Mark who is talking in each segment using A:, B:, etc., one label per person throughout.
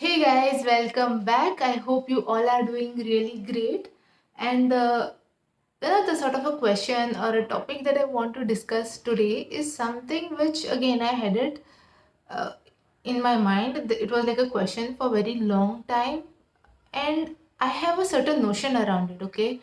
A: Hey guys, welcome back. I hope you all are doing really great. And the sort of a question or a topic that I want to discuss today is something which again I had it uh, in my mind. It was like a question for a very long time, and I have a certain notion around it. Okay,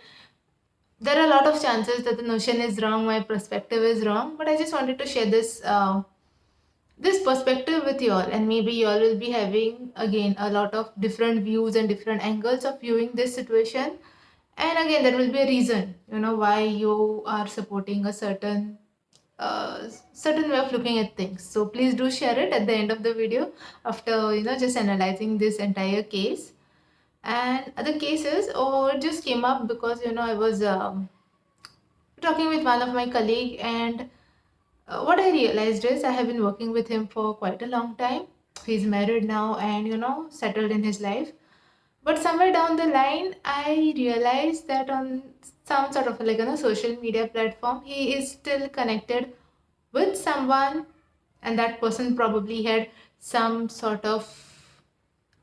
A: there are a lot of chances that the notion is wrong, my perspective is wrong, but I just wanted to share this perspective with you all, and maybe you all will be having again a lot of different views and different angles of viewing this situation, and again there will be a reason why you are supporting a certain way of looking at things. So please do share it at the end of the video after just analyzing this entire case. And the cases, it just came up because I was talking with one of my colleague, and what I realized is I have been working with him for quite a long time. He's married now and settled in his life. But somewhere down the line, I realized that on some sort of like social media platform, he is still connected with someone, and that person probably had some sort of,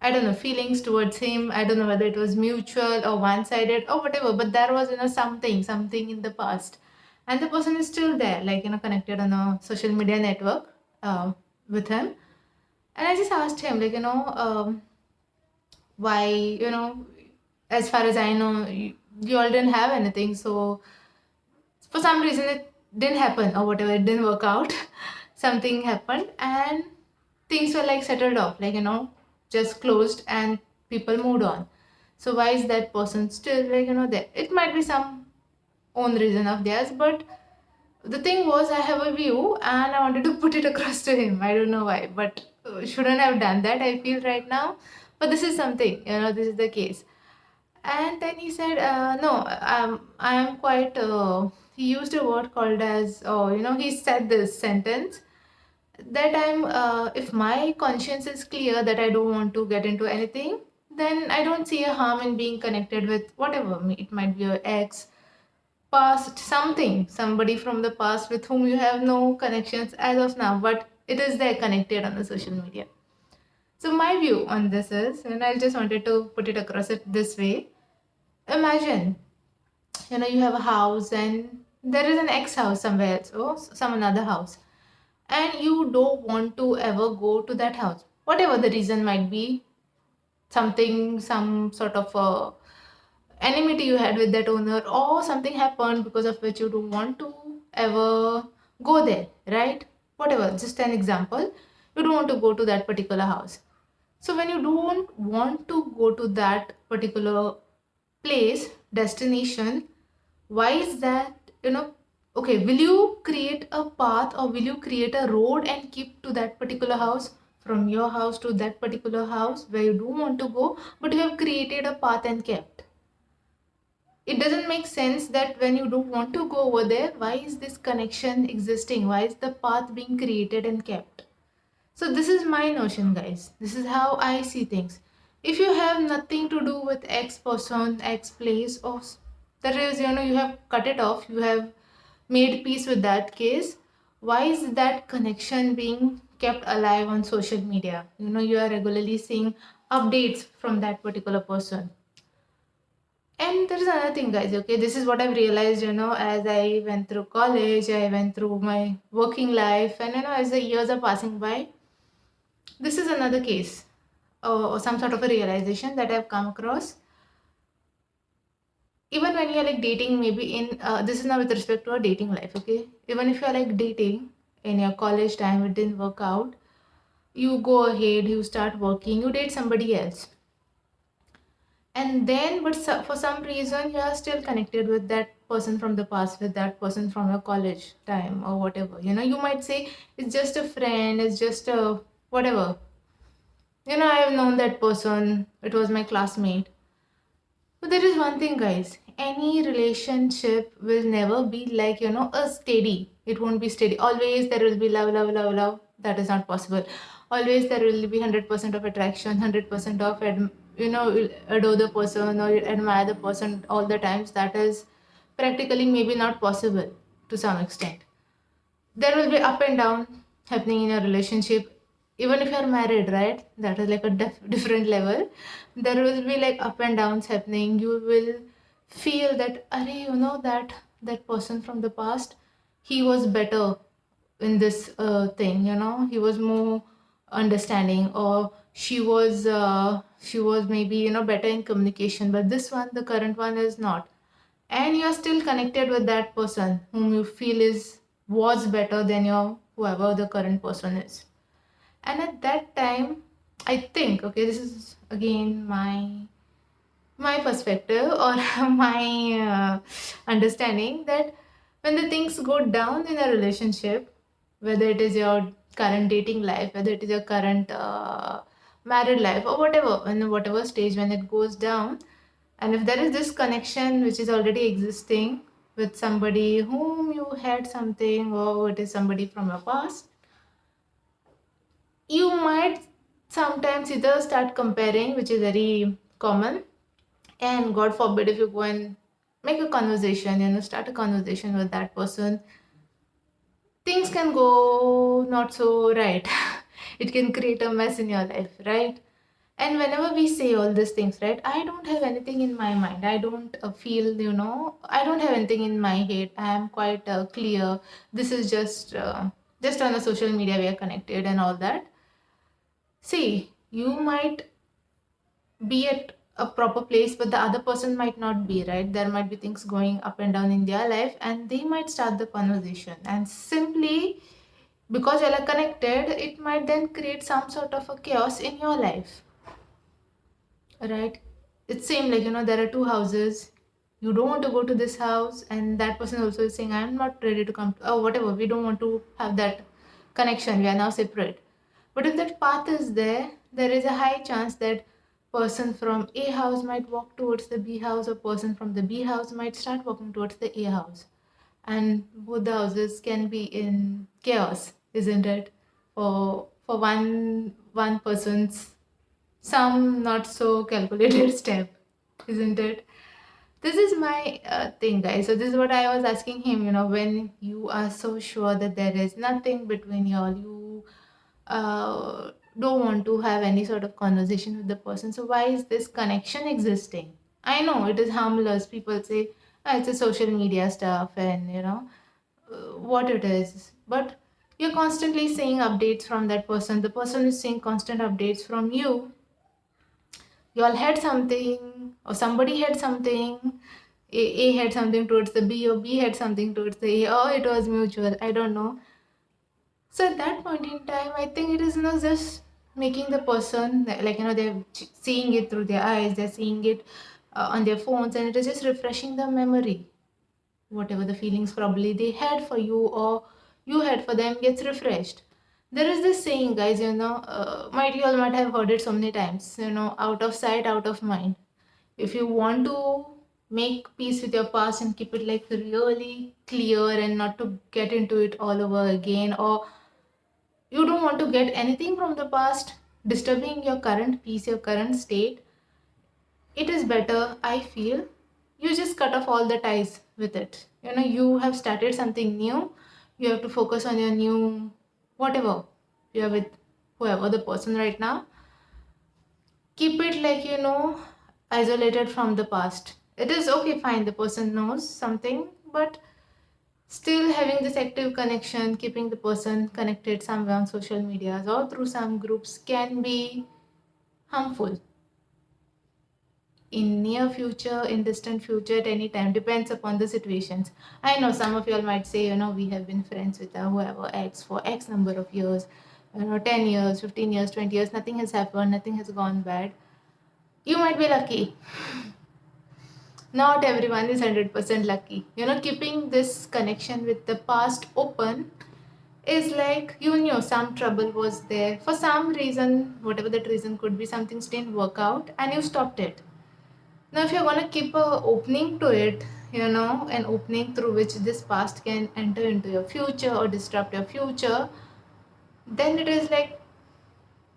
A: I don't know, feelings towards him. I don't know whether it was mutual or one-sided or whatever, but there was, something in the past. And the person is still there, like, connected on a social media network with him. And I just asked him, like, why, as far as I know, you all didn't have anything. So for some reason, it didn't happen or whatever, it didn't work out. Something happened and things were like settled off, like, just closed and people moved on. So why is that person still, like, there? It might be some own reason of theirs, but the thing was, I have a view and I wanted to put it across to him. I don't know why, but shouldn't have done that, I feel right now. But this is something, this is the case. And then he said, no, I am quite, he used a word called as, he said this sentence that if my conscience is clear that I don't want to get into anything, then I don't see a harm in being connected with whatever. It might be your ex, past, something, somebody from the past with whom you have no connections as of now, but it is there connected on the social media. So my view on this is, and I just wanted to put it across it this way. Imagine, you have a house and there is an ex house somewhere else or some another house, and you don't want to ever go to that house, whatever the reason might be. Something, some sort of enmity you had with that owner, or something happened because of which you don't want to ever go there, right? Whatever, just an example, you don't want to go to that particular house. So when you don't want to go to that particular place, destination, why is that? Okay, will you create a path or will you create a road and keep to that particular house, from your house to that particular house where you don't want to go, but you have created a path and kept? It doesn't make sense that when you don't want to go over there, why is this connection existing? Why is the path being created and kept? So this is my notion, guys. This is how I see things. If you have nothing to do with X person, X place, or that is, you have cut it off, you have made peace with that case, why is that connection being kept alive on social media? You are regularly seeing updates from that particular person. And there is another thing, guys. Okay, this is what I've realized, as I went through college, I went through my working life, and as the years are passing by, this is another case or some sort of a realization that I've come across. Even when you're like dating, maybe in this is now with respect to our dating life, okay? Even if you're like dating in your college time, it didn't work out, you go ahead, you start working, you date somebody else, and then but for some reason you are still connected with that person from the past, with that person from your college time or whatever. You might say it's just a friend, it's just a whatever. I have known that person, it was my classmate. But there is one thing, guys, any relationship will never be like, a steady. It won't be steady. Always there will be love, love, love, love. That is not possible. Always there will be 100% of attraction, 100% of, you adore the person or you admire the person all the times. That is practically maybe not possible to some extent. There will be up and down happening in a relationship. even if you're married, right? That is like a different level. There will be like up and downs happening. You will feel that, Arey, that person from the past, he was better in this thing, he was more understanding, or she was maybe better in communication, but this one, the current one, is not. And you're still connected with that person whom you feel is was better than your whoever the current person is. And at that time, I think, okay, this is again my perspective, or my understanding, that when the things go down in a relationship, whether it is your current dating life, whether it is your current married life, or whatever, in whatever stage, when it goes down, and if there is this connection which is already existing with somebody whom you had something, or it is somebody from your past, you might sometimes either start comparing, which is very common, and God forbid if you go and make a conversation, start a conversation with that person, things can go not so right. It can create a mess in your life, right? And whenever we say all these things, right, I don't have anything in my mind. I don't feel, I don't have anything in my head. I am quite clear. This is just on the social media we are connected and all that. See, you might be at a proper place, but the other person might not be, right? There might be things going up and down in their life, and they might start the conversation. And simply because you are connected, it might then create some sort of a chaos in your life, right? It seems like, there are two houses. You don't want to go to this house, and that person also is saying, I'm not ready to come, or whatever. We don't want to have that connection. We are now separate. But if that path is there, there is a high chance that person from A house might walk towards the B house, or person from the B house might start walking towards the A house. And both the houses can be in chaos, isn't it? For one person's some not so calculated step, isn't it? This is my thing, guys. So this is what I was asking him. When you are so sure that there is nothing between y'all, you don't want to have any sort of conversation with the person. So why is this connection existing? I know it is harmless. People say, "Ah, it's a social media stuff," and what it is. But you're constantly seeing updates from that person. The person is seeing constant updates from you. You all had something, or somebody had something. A had something towards the B, or B had something towards the A, or it was mutual. I don't know. So at that point in time, I think it is not just making the person, like, they're seeing it through their eyes, they're seeing it on their phones, and it is just refreshing the memory. Whatever the feelings probably they had for you, or you had for them, gets refreshed. There is this saying, guys, might you all might have heard it so many times, out of sight, out of mind. If you want to make peace with your past and keep it like really clear, and not to get into it all over again, or you don't want to get anything from the past disturbing your current peace, your current state, it is better, I feel, you just cut off all the ties with it. You have started something new. You have to focus on your new whatever you are with, whoever the person right now. Keep it like, isolated from the past. It is okay, fine, the person knows something, but still having this active connection, keeping the person connected somewhere on social medias or through some groups, can be harmful in near future, in distant future, at any time, depends upon the situations. I know some of you all might say, we have been friends with whoever X for X number of years, 10 years, 15 years, 20 years, nothing has happened, nothing has gone bad. You might be lucky. Not everyone is 100% lucky. Keeping this connection with the past open is like, some trouble was there. For some reason, whatever that reason could be, some things didn't work out and you stopped it. Now, if you're going to keep a opening to it, an opening through which this past can enter into your future or disrupt your future, then it is like,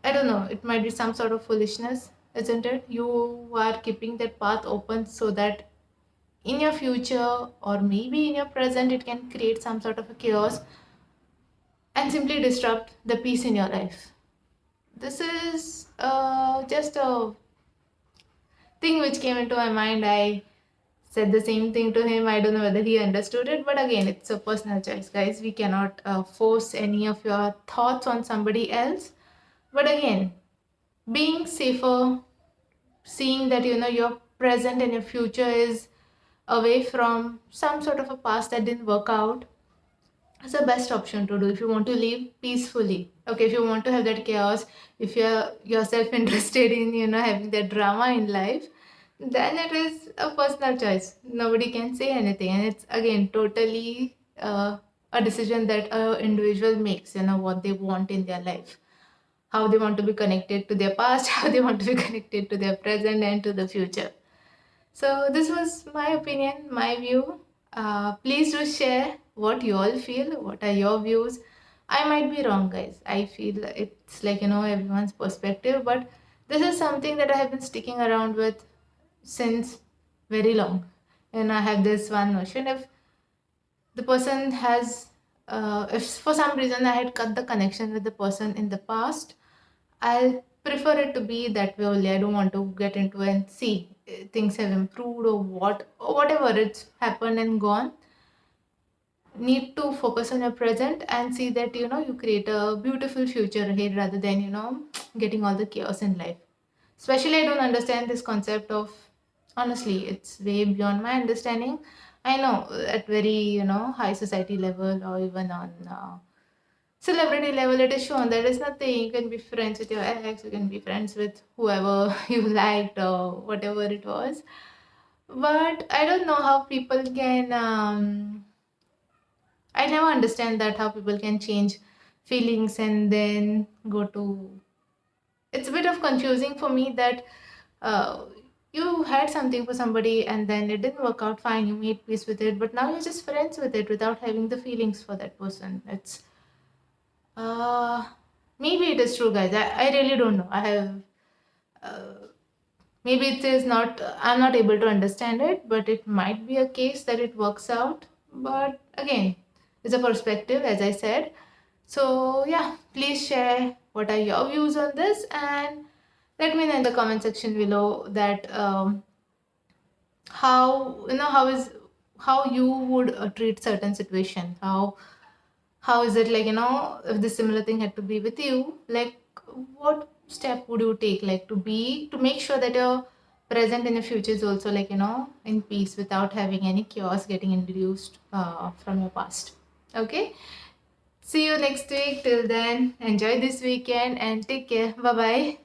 A: I don't know, it might be some sort of foolishness, isn't it? You are keeping that path open so that in your future, or maybe in your present, it can create some sort of a chaos and simply disrupt the peace in your life. this is just a thing which came into my mind. I said the same thing to him. I don't know whether he understood it, but again, it's a personal choice, guys. We cannot force any of your thoughts on somebody else. But again, being safer, seeing that your present and your future is away from some sort of a past that didn't work out, is the best option to do if you want to live peacefully. Okay, if you want to have that chaos, if you're yourself interested in having that drama in life, then it is a personal choice. Nobody can say anything, and it's again totally a decision that a individual makes. What they want in their life, how they want to be connected to their past, how they want to be connected to their present and to the future. So this was my opinion, my view. Please do share what you all feel. What are your views? I might be wrong, guys. I feel it's like everyone's perspective, but this is something that I have been sticking around with since very long. And I have this one notion: if the person has, if for some reason I had cut the connection with the person in the past, I'll prefer it to be that way only. I don't want to get into and see things have improved or whatever it's happened and gone. Need to focus on your present and see that you create a beautiful future ahead rather than getting all the chaos in life. Especially, I don't understand this concept of, honestly, it's way beyond my understanding. I know at very high society level or even on celebrity level, it is shown that it's nothing. You can be friends with your ex, you can be friends with whoever you liked or whatever it was. But I don't know how people can. I never understand that how people can change feelings and then go to. It's a bit of confusing for me that uh, you had something for somebody and then it didn't work out fine. You made peace with it, but now you're just friends with it without having the feelings for that person. It's uh, maybe it is true, guys. I really don't know. I have maybe it is not. I'm not able to understand it, but it might be a case that it works out. But again, it's a perspective, as I said. So yeah, please share what are your views on this and let me know in the comment section below that how how you would treat certain situation. How is it, like, if this similar thing had to be with you, like what step would you take, like to make sure that your present and your future is also, like, in peace without having any chaos getting introduced from your past. Okay, see you next week. Till then, enjoy this weekend and take care. Bye bye.